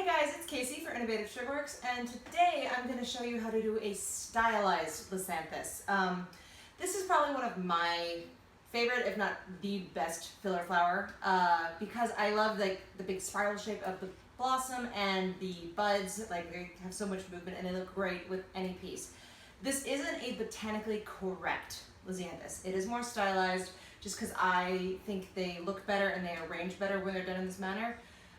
Hey guys, it's Kaysie for Innovative Sugarworks, and today I'm going to show you how to do a stylized Lisianthus. This is probably one of my favorite, if not the best filler flower, because I love the big spiral shape of the blossom and the buds. Like, they have so much movement and they look great with any piece. This isn't a botanically correct Lisianthus. It is more stylized just because I think they look better and they arrange better when they're done in this manner.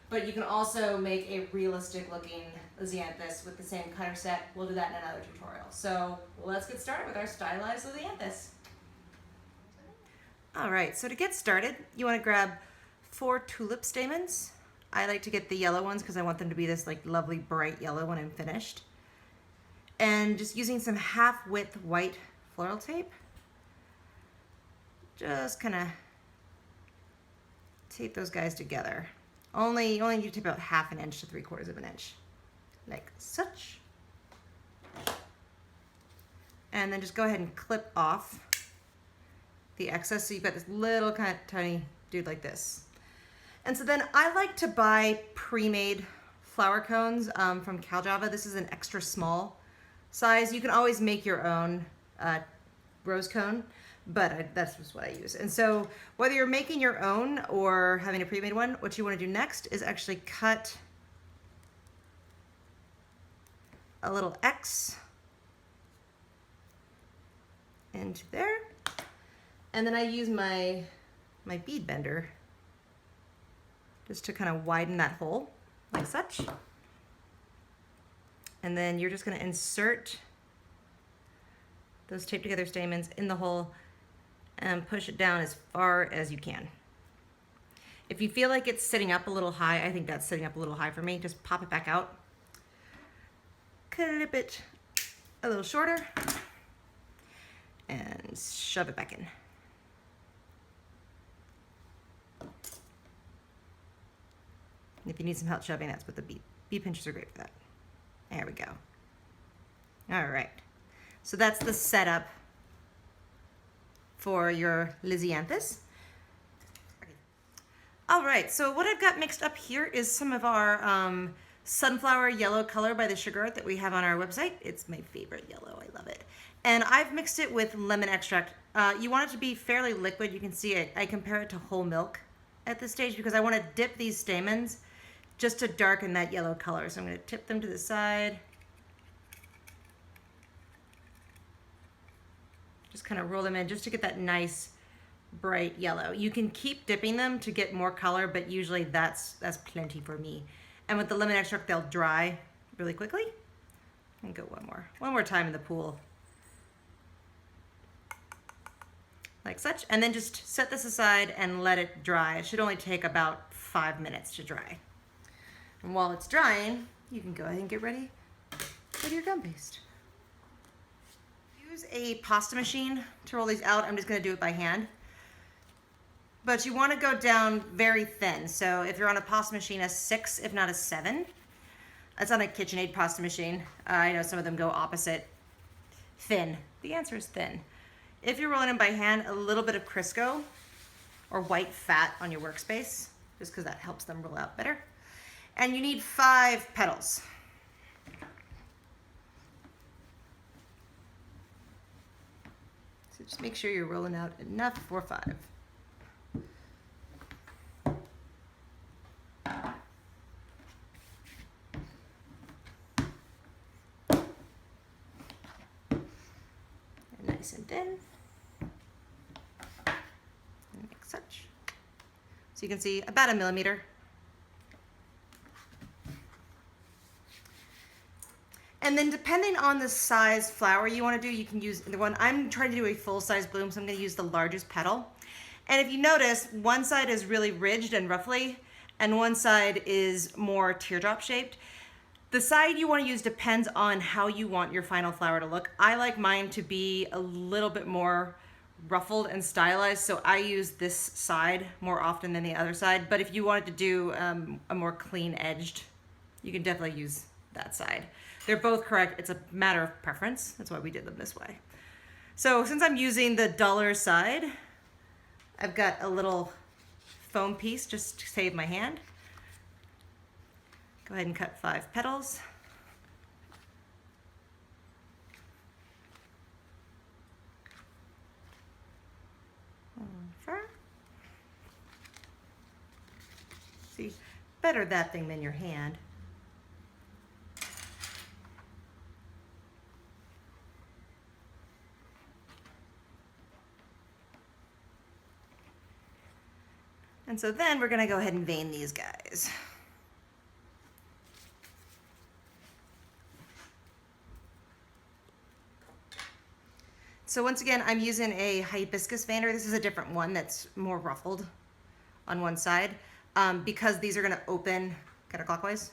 But you can also make a realistic looking Lisianthus with the same cutter set. We'll do that in another tutorial. So let's get started with our stylized Lisianthus. All right, so to get started, you want to grab 4 tulip stamens. I like to get the yellow ones because I want them to be this like lovely bright yellow when I'm finished. And just using some half-width white floral tape, just kind of tape those guys together. Only need to tape about 1/2 inch to 3/4 of an inch, like such. And then just go ahead and clip off the excess, so you've got this little kind of tiny dude like this. And so then I like to buy pre-made flower cones from Caljava. This is an extra small size. You can always make your own rose cone, but that's just what I use. And so whether you're making your own or having a pre-made one, what you want to do next is actually cut a little X into there. And then I use my bead bender just to kind of widen that hole like such. And then you're just going to insert those taped together stamens in the hole and push it down as far as you can. If you feel like it's sitting up a little high, I think that's sitting up a little high for me, just pop it back out. Clip it a little shorter and shove it back in. And if you need some help shoving, that's what the bead pinchers are great for that. There we go. All right. So that's the setup for your Lisianthus. All right, so what I've got mixed up here is some of our sunflower yellow color by the Sugar Art that we have on our website. It's my favorite yellow, I love it. And I've mixed it with lemon extract. You want it to be fairly liquid. You can see I compare it to whole milk at this stage because I want to dip these stamens just to darken that yellow color. So I'm going to tip them to the side. Just kind of roll them in just to get that nice bright yellow. You can keep dipping them to get more color, but usually that's plenty for me. And with the lemon extract, they'll dry really quickly. And go one more time in the pool. Like such. And then just set this aside and let it dry. It should only take about 5 minutes to dry. And while it's drying, you can go ahead and get ready with your gum paste. Use a pasta machine to roll these out. I'm just going to do it by hand. But you want to go down very thin. So if you're on a pasta machine, a 6, if not a 7. That's on a KitchenAid pasta machine. I know some of them go opposite. Thin. The answer is thin. If you're rolling them by hand, a little bit of Crisco or white fat on your workspace, just because that helps them roll out better. And you need 5 petals. So just make sure you're rolling out enough for 5. And nice and thin. And like such. So you can see about 1 millimeter. And then depending on the size flower you want to do, you can use the one. I'm trying to do a full-size bloom, so I'm going to use the largest petal. And if you notice, one side is really ridged and ruffly, and one side is more teardrop shaped. The side you want to use depends on how you want your final flower to look. I like mine to be a little bit more ruffled and stylized, so I use this side more often than the other side. But if you wanted to do a more clean edged, you can definitely use that side. They're both correct. It's a matter of preference. That's why we did them this way. So since I'm using the duller side, I've got a little foam piece just to save my hand. Go Go ahead and cut 5 petals. Over. See, better that thing than your hand. And so then we're going to go ahead and vein these guys. So once again, I'm using a hibiscus veiner. This is a different one that's more ruffled on one side because these are going to open counterclockwise.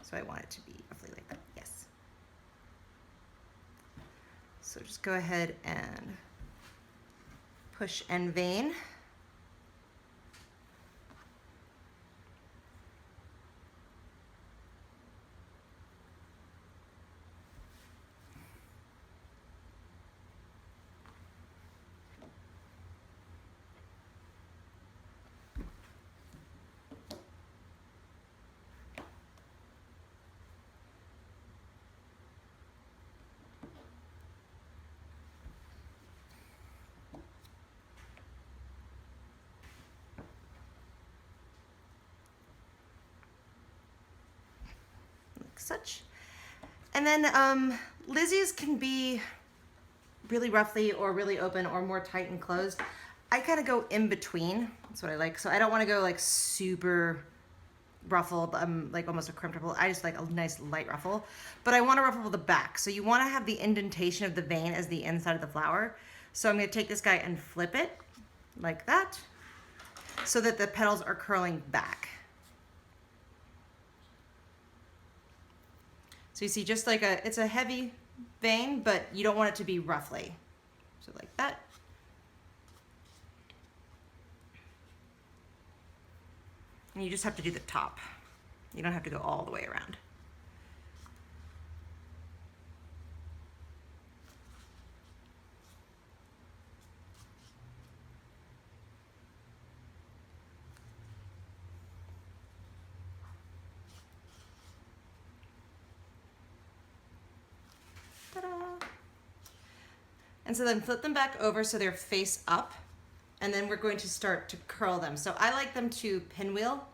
So I want it to be roughly like that. Yes. So just go ahead and push and vein. Such. And then Lizzie's can be really roughly or really open or more tight and closed. I kind of go in between. That's what I like. So I don't want to go like super ruffled. I'm like almost a crimped ruffle. I just like a nice light ruffle, but I want to ruffle the back. So you want to have the indentation of the vein as the inside of the flower. So I'm going to take this guy and flip it like that so that the petals are curling back. So you see just like it's a heavy vein, but you don't want it to be roughly. So like that. And you just have to do the top. You don't have to go all the way around. And so then flip them back over so they're face up, and then we're going to start to curl them. So I like them to pinwheel,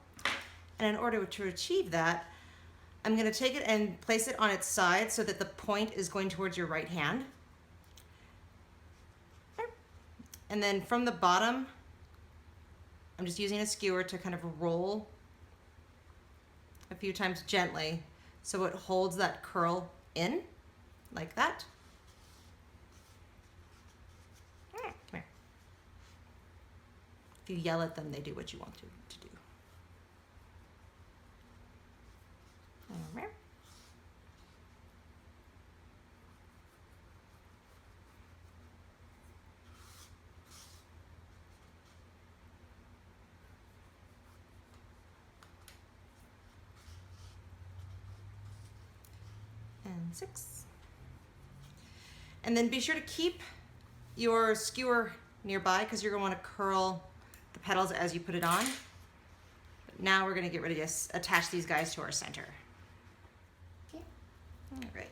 and in order to achieve that, I'm going to take it and place it on its side so that the point is going towards your right hand. And then from the bottom, I'm just using a skewer to kind of roll a few times gently so it holds that curl in like that. Come here. If you yell at them, they do what you want to do. Over. And 6. And then be sure to keep your skewer nearby because you're going to want to curl the petals as you put it on. But now we're going to get ready to attach these guys to our center. Okay. All right.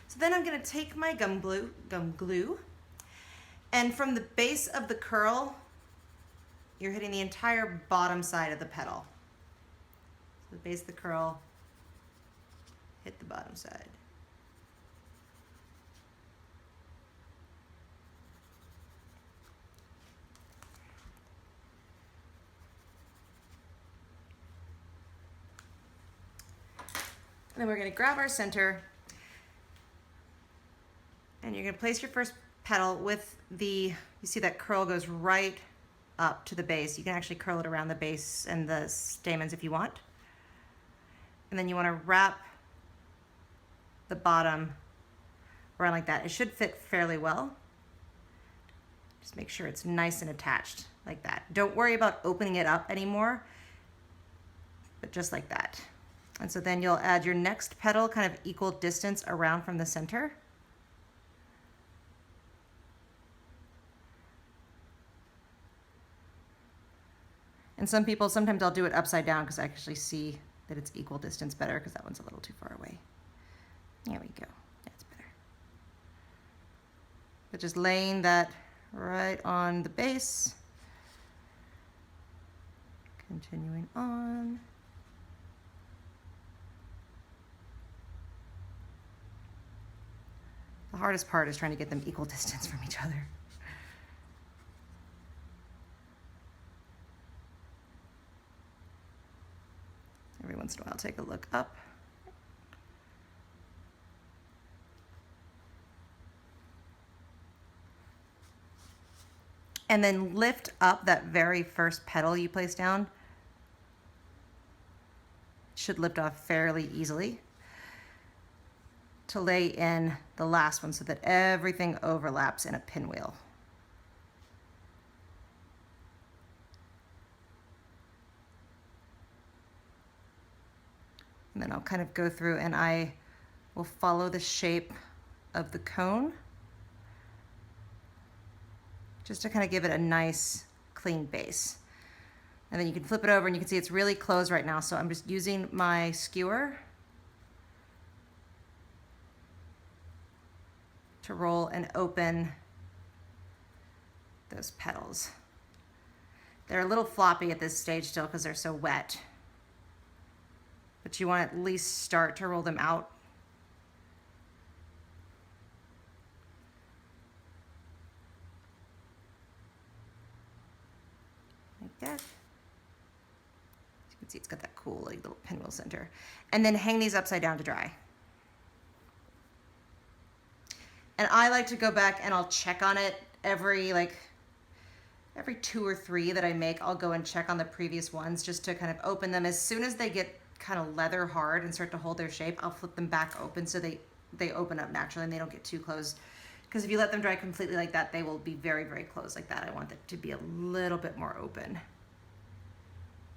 So then I'm going to take my gum glue, and from the base of the curl, you're hitting the entire bottom side of the petal. So the base of the curl, hit the bottom side. And then we're going to grab our center, and you're going to place your first petal with you see that curl goes right up to the base. You can actually curl it around the base and the stamens if you want. And then you want to wrap the bottom around like that. It should fit fairly well. Just make sure it's nice and attached like that. Don't worry about opening it up anymore, but just like that. And so then you'll add your next petal kind of equal distance around from the center. And sometimes I'll do it upside down because I actually see that it's equal distance better because that one's a little too far away. There we go, that's better. But just laying that right on the base. Continuing on. The hardest part is trying to get them equal distance from each other. Every once in a while, take a look up. And then lift up that very first petal you place down. Should lift off fairly easily to lay in the last one so that everything overlaps in a pinwheel. And then I'll kind of go through and I will follow the shape of the cone just to kind of give it a nice clean base. And then you can flip it over and you can see it's really closed right now. So I'm just using my skewer to roll and open those petals. They're a little floppy at this stage still because they're so wet. But you want to at least start to roll them out. Like that. As you can see, it's got that cool like, little pinwheel center. And then hang these upside down to dry. And I like to go back and I'll check on it every 2 or 3 that I make. I'll go and check on the previous ones just to kind of open them. As soon as they get kind of leather hard and start to hold their shape, I'll flip them back open so they open up naturally and they don't get too closed. Because if you let them dry completely like that, they will be very, very closed like that. I want them to be a little bit more open.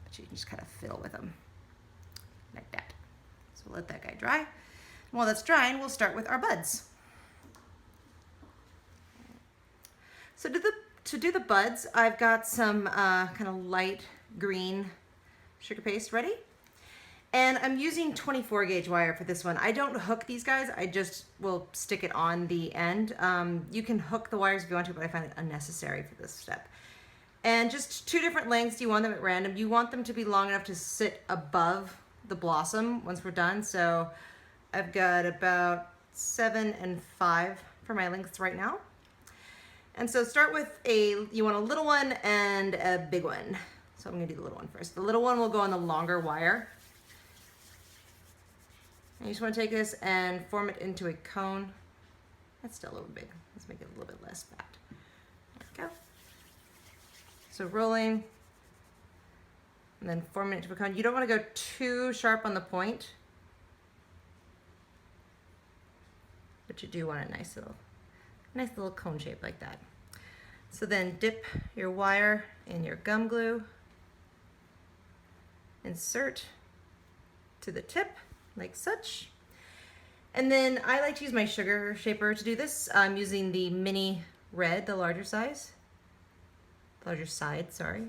But you can just kind of fiddle with them like that. So we'll let that guy dry. And while that's drying, we'll start with our buds. So to do the buds, I've got some kind of light green sugar paste ready. And I'm using 24 gauge wire for this one. I don't hook these guys, I just will stick it on the end. You can hook the wires if you want to, but I find it unnecessary for this step. And just 2 different lengths, you want them at random. You want them to be long enough to sit above the blossom once we're done. So I've got about 7 and 5 for my lengths right now. And so start with you want a little one and a big one. So I'm gonna do the little one first. The little one will go on the longer wire. And you just want to take this and form it into a cone. That's still a little big. Let's make it a little bit less fat. There we go. So rolling, and then forming it into a cone. You don't want to go too sharp on the point, but you do want a nice little cone shape like that. So then dip your wire in your gum glue, insert to the tip, like such. And then I like to use my sugar shaper to do this. I'm using the mini red, the larger side, sorry.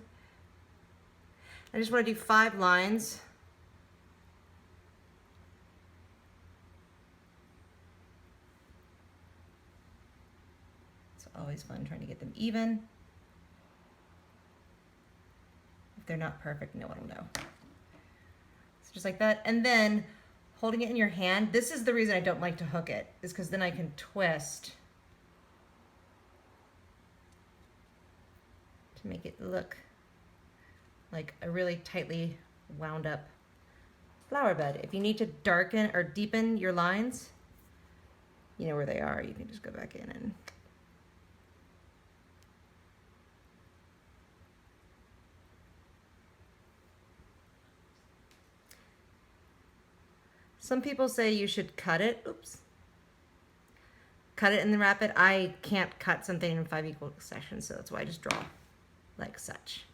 I just want to do 5 lines. It's always fun trying to get them even. If they're not perfect, no one will know. So just like that. And then holding it in your hand, this is the reason I don't like to hook it, is because then I can twist to make it look like a really tightly wound up flower bud. If you need to darken or deepen your lines, you know where they are. You can just go back in and some people say you should cut it. Oops. Cut it and then wrap it. I can't cut something in 5 equal sections, so that's why I just draw like such.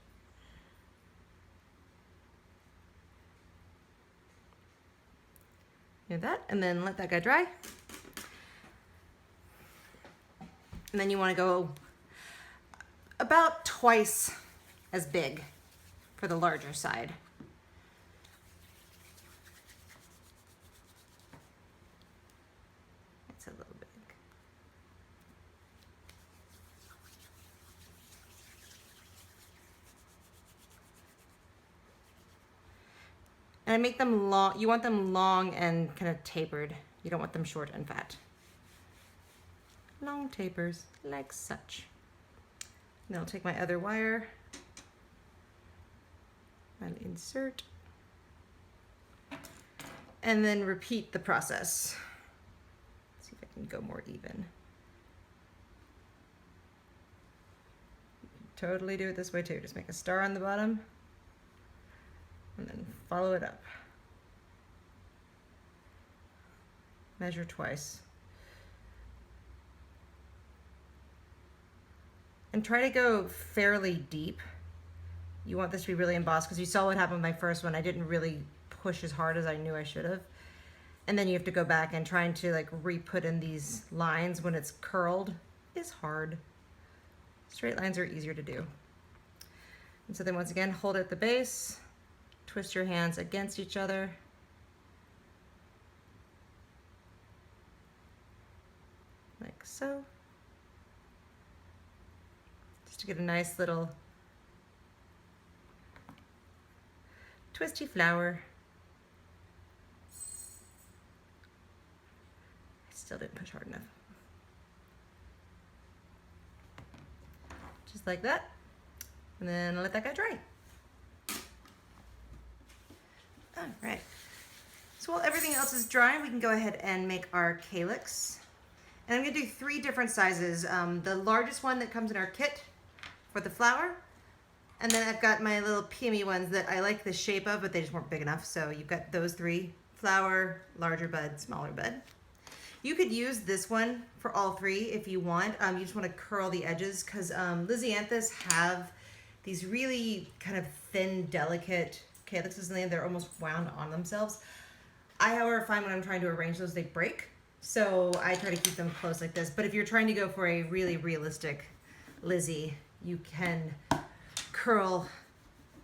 Do that, and then let that guy dry. And then you want to go about twice as big for the larger side. It's a little big. And I make them long. You want them long and kind of tapered. You don't want them short and fat. Long tapers, like such. And then I'll take my other wire and insert. And then repeat the process. Let's see if I can go more even. You can totally do it this way too. Just make a star on the bottom and then follow it up. Measure twice. And try to go fairly deep. You want this to be really embossed because you saw what happened with my first one. I didn't really push as hard as I knew I should have. And then you have to go back and trying to like re-put in these lines when it's curled is hard. Straight lines are easier to do. And so then once again, hold at the base, twist your hands against each other. Like so. Just to get a nice little twisty flower. I still didn't push hard enough. Just like that. And then let that guy dry. All right. So while everything else is drying, we can go ahead and make our calyx. And I'm gonna do 3 different sizes. The largest one that comes in our kit for the flower. And then I've got my little PME ones that I like the shape of, but they just weren't big enough. So you've got those 3, flower, larger bud, smaller bud. You could use this one for all 3 if you want. You just want to curl the edges because Lisianthus have these really kind of thin, delicate calyxes in the end. They're almost wound on themselves. I, however, find when I'm trying to arrange those, they break. So I try to keep them close like this. But if you're trying to go for a really realistic Lizzie, you can curl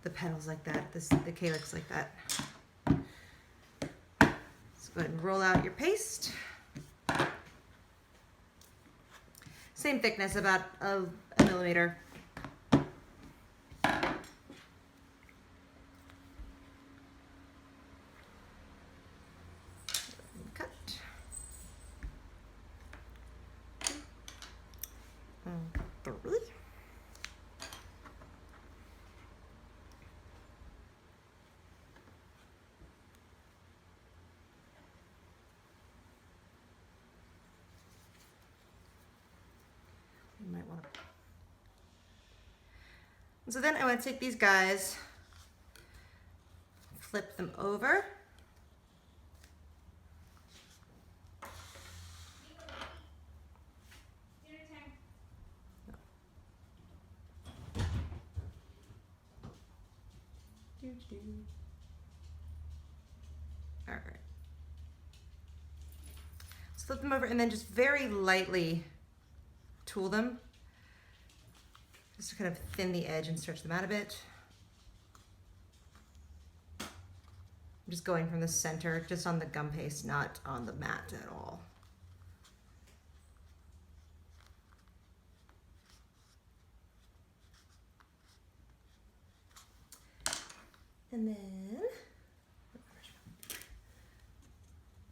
the petals like that, the calyx like that. So go ahead and roll out your paste. Same thickness, about a millimeter. Cut. Three. You might want to. So then I want to take these guys, flip them over. All right. So flip them over and then just very lightly tool them. Just to kind of thin the edge and stretch them out a bit. I'm just going from the center, just on the gum paste, not on the mat at all. And then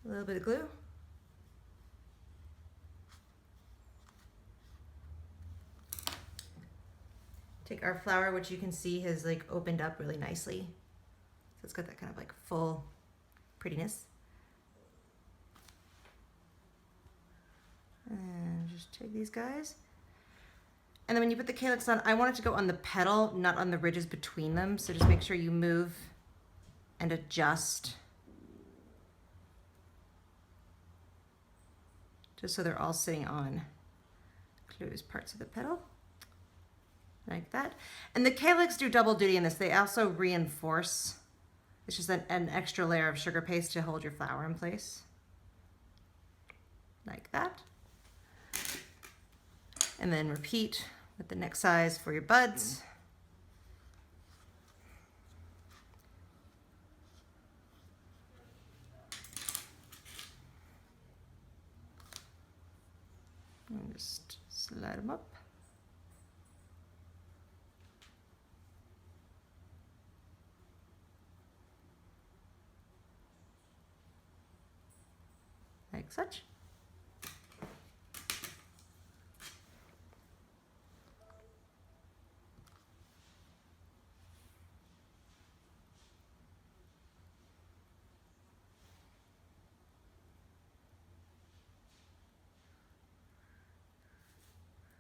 a little bit of glue. Take our flower, which you can see has like opened up really nicely. So it's got that kind of like full prettiness. And just take these guys. And then when you put the calyx on, I want it to go on the petal, not on the ridges between them. So just make sure you move and adjust. Just so they're all sitting on closed parts of the petal. Like that. And the calyx do double duty in this. They also reinforce. It's just an extra layer of sugar paste to hold your flower in place. Like that. And then repeat with the next size for your buds. And just slide them up. Like such.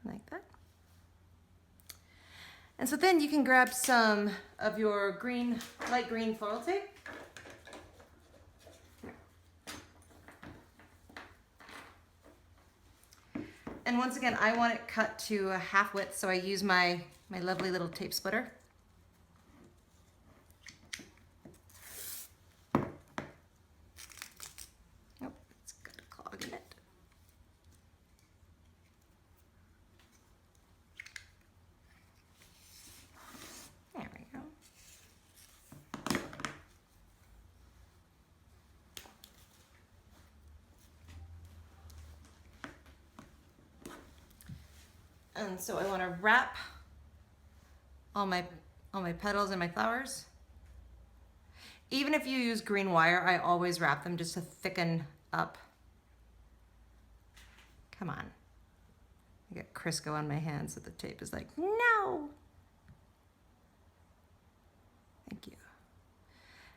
Like that. And so then you can grab some of your green, light green floral tape. And once again, I want it cut to a half width, so I use my lovely little tape splitter. Oh, it's got a clog in it. There we go. And so I want to wrap all my petals and my flowers. Even if you use green wire, I always wrap them just to thicken up. Come on. I got Crisco on my hands, so the tape is like, no. Thank you.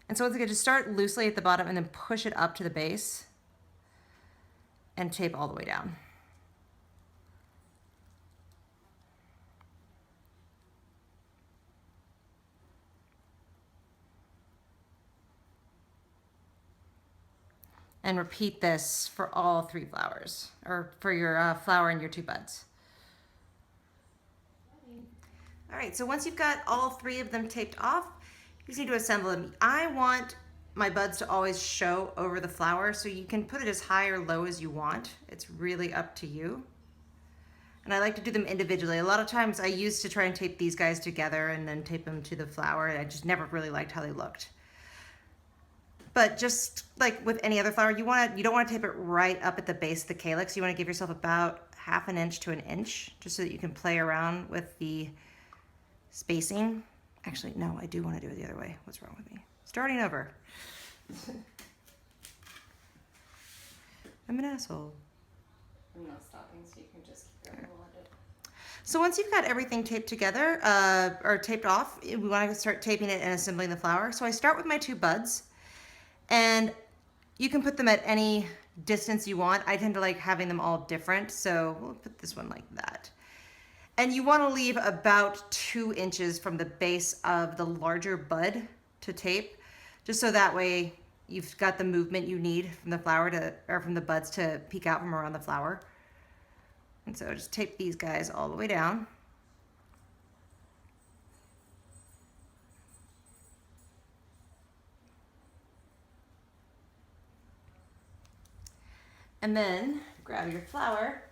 And so once again, just start loosely at the bottom and then push it up to the base and tape all the way down. And repeat this for all 3 flowers, or for your flower and your 2 buds. All right, so once you've got all 3 of them taped off, you just need to assemble them. I want my buds to always show over the flower, so you can put it as high or low as you want. It's really up to you. And I like to do them individually. A lot of times I used to try and tape these guys together and then tape them to the flower, and I just never really liked how they looked. But just like with any other flower, you don't want to tape it right up at the base of the calyx. You want to give yourself about ½ an inch to an inch, just so that you can play around with the spacing. Actually, no, I do want to do it the other way. What's wrong with me? Starting over. I'm an asshole. I'm not stopping, so you can just keep going. So once you've got everything taped together, or taped off, we want to start taping it and assembling the flower. So I start with my 2 buds. And you can put them at any distance you want. I tend to like having them all different, so we'll put this one like that. And you want to leave about 2 inches from the base of the larger bud to tape, just so that way you've got the movement you need from the flower to, or from the buds to peek out from around the flower. And so just tape these guys all the way down. And then grab your flower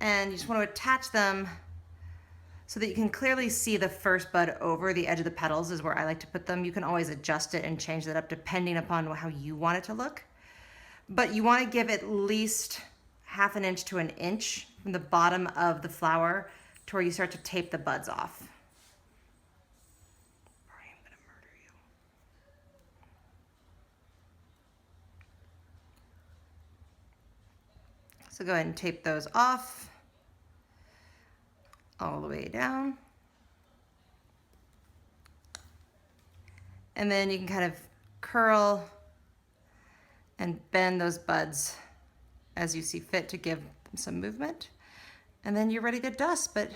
and you just want to attach them so that you can clearly see the first bud over the edge of the petals is where I like to put them. You can always adjust it and change that up depending upon how you want it to look. But you want to give at least ½ an inch to an inch from the bottom of the flower to where you start to tape the buds off. So go ahead and tape those off all the way down. And then you can kind of curl and bend those buds as you see fit to give them some movement. And then you're ready to dust, but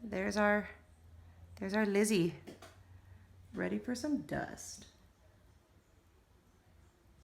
there's our Lizzie, ready for some dust.